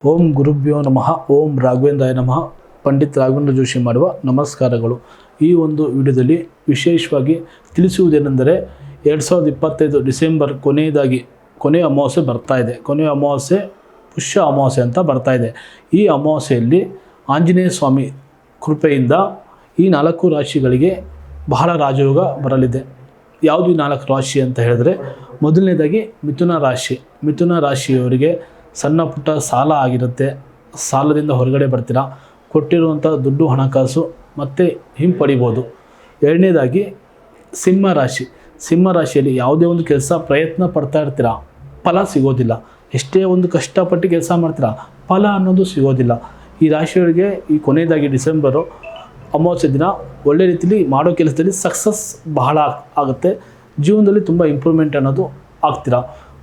ಓಂ ಗುರುಭ್ಯೋ ನಮಃ. ಓಂ ರಾಘವೇಂದ್ರಾಯ ನಮಃ. ಪಂಡಿತ್ ರಾಘವೇಂದ್ರ ಜೋಶಿ ಮಾಡುವ ನಮಸ್ಕಾರಗಳು. ಈ ಒಂದು ವಿಡಿಯೋದಲ್ಲಿ ವಿಶೇಷವಾಗಿ ತಿಳಿಸುವುದೇನೆಂದರೆ 2025 ಡಿಸೆಂಬರ್ ಕೊನೆಯ ಅಮಾವಾಸ್ಯೆ ಬರ್ತಾ ಇದೆ. ಕೊನೆಯ ಅಮಾವಾಸ್ಯೆ ಪುಷ್ಯ ಅಮಾವಾಸ್ಯೆ ಅಂತ ಬರ್ತಾ ಇದೆ. ಈ ಅಮಾವಾಸ್ಯೆಯಲ್ಲಿ ಆಂಜನೇಯ ಸ್ವಾಮಿ ಕೃಪೆಯಿಂದ ಈ 4 ರಾಶಿಗಳಿಗೆ ಬಹಳ ರಾಜಯೋಗ ಬರಲಿದೆ. ಯಾವುದು ಈ 4 ರಾಶಿ ಅಂತ ಹೇಳಿದ್ರೆ, ಮೊದಲನೇದಾಗಿ ಮಿಥುನ ರಾಶಿಯವರಿಗೆ ಸಣ್ಣ ಪುಟ್ಟ ಸಾಲ ಆಗಿರುತ್ತೆ. ಸಾಲದಿಂದ ಹೊರಗಡೆ ಬರ್ತೀರಾ. ಕೊಟ್ಟಿರುವಂಥ ದುಡ್ಡು ಹಣಕಾಸು ಮತ್ತೆ ಹಿಂಪಡಿಬೋದು. ಎರಡನೇದಾಗಿ ಸಿಂಹ ರಾಶಿಯಲ್ಲಿ ಯಾವುದೇ ಒಂದು ಕೆಲಸ ಪ್ರಯತ್ನ ಪಡ್ತಾ ಇರ್ತೀರಾ, ಫಲ ಸಿಗೋದಿಲ್ಲ. ಎಷ್ಟೇ ಒಂದು ಕಷ್ಟಪಟ್ಟು ಕೆಲಸ ಮಾಡ್ತೀರಾ, ಫಲ ಅನ್ನೋದು ಸಿಗೋದಿಲ್ಲ. ಈ ರಾಶಿಯವರಿಗೆ ಈ ಕೊನೆಯದಾಗಿ ಡಿಸೆಂಬರು ಅಮಾವಾಸ್ಯೆ ದಿನ ಒಳ್ಳೆ ರೀತಿಯಲ್ಲಿ ಮಾಡೋ ಕೆಲಸದಲ್ಲಿ ಸಕ್ಸಸ್ ಬಹಳ ಆಗುತ್ತೆ. ಜೀವನದಲ್ಲಿ ತುಂಬ ಇಂಪ್ರೂವ್ಮೆಂಟ್ ಅನ್ನೋದು ಆಗ್ತೀರಾ.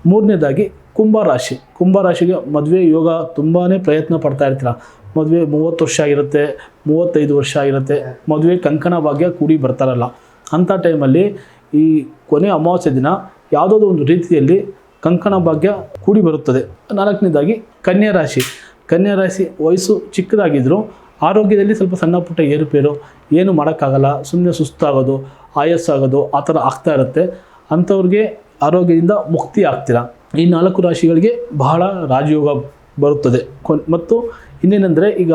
ಮೂರನೇದಾಗಿ ಕುಂಭ ರಾಶಿಗೆ ಮದುವೆ ಯೋಗ ತುಂಬಾ ಪ್ರಯತ್ನ ಪಡ್ತಾ ಇರ್ತೀರ. ಮದುವೆ 30 ವರ್ಷ ಆಗಿರುತ್ತೆ, 35 ವರ್ಷ ಆಗಿರುತ್ತೆ. ಮದುವೆ ಕಂಕಣ ಭಾಗ್ಯ ಕೂಡಿ ಬರ್ತಾರಲ್ಲ, ಅಂಥ ಟೈಮಲ್ಲಿ ಈ ಕೊನೆ ಅಮಾವಾಸ್ಯೆ ದಿನ ಯಾವುದಾದ್ರೂ ಒಂದು ರೀತಿಯಲ್ಲಿ ಕಂಕಣ ಭಾಗ್ಯ ಕೂಡಿ ಬರುತ್ತದೆ. ನಾಲ್ಕನೇದಾಗಿ ಕನ್ಯಾ ರಾಶಿ ವಯಸ್ಸು ಚಿಕ್ಕದಾಗಿದ್ದರೂ ಆರೋಗ್ಯದಲ್ಲಿ ಸ್ವಲ್ಪ ಸಣ್ಣ ಪುಟ್ಟ ಏರುಪೇರು, ಏನು ಮಾಡೋಕ್ಕಾಗಲ್ಲ, ಸುಮ್ಮನೆ ಸುಸ್ತಾಗೋದು, ಆಯಸ್ಸಾಗೋದು ಆ ಥರ ಆಗ್ತಾ ಇರುತ್ತೆ. ಅಂಥವ್ರಿಗೆ ಆರೋಗ್ಯದಿಂದ ಮುಕ್ತಿ ಆಗ್ತೀರಾ. ಈ 4 ರಾಶಿಗಳಿಗೆ ಬಹಳ ರಾಜಯೋಗ ಬರುತ್ತದೆ. ಮತ್ತು ಇನ್ನೇನೆಂದರೆ, ಈಗ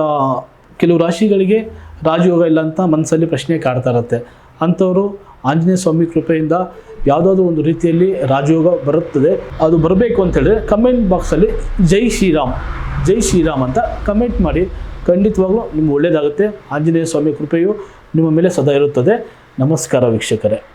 ಕೆಲವು ರಾಶಿಗಳಿಗೆ ರಾಜಯೋಗ ಇಲ್ಲ ಅಂತ ಮನಸ್ಸಲ್ಲಿ ಪ್ರಶ್ನೆ ಕಾಡ್ತಾ ಇರುತ್ತೆ. ಅಂಥವರು ಆಂಜನೇಯ ಸ್ವಾಮಿ ಕೃಪೆಯಿಂದ ಯಾವುದಾದ್ರೂ ಒಂದು ರೀತಿಯಲ್ಲಿ ರಾಜಯೋಗ ಬರುತ್ತದೆ. ಅದು ಬರಬೇಕು ಅಂತೇಳಿದ್ರೆ ಕಮೆಂಟ್ ಬಾಕ್ಸಲ್ಲಿ ಜೈ ಶ್ರೀರಾಮ್ ಅಂತ ಕಮೆಂಟ್ ಮಾಡಿ. ಖಂಡಿತವಾಗ್ಲೂ ನಿಮ್ಗೆ ಒಳ್ಳೆಯದಾಗುತ್ತೆ. ಆಂಜನೇಯ ಸ್ವಾಮಿ ಕೃಪೆಯು ನಿಮ್ಮ ಮೇಲೆ ಸದಾ ಇರುತ್ತದೆ. ನಮಸ್ಕಾರ ವೀಕ್ಷಕರೇ.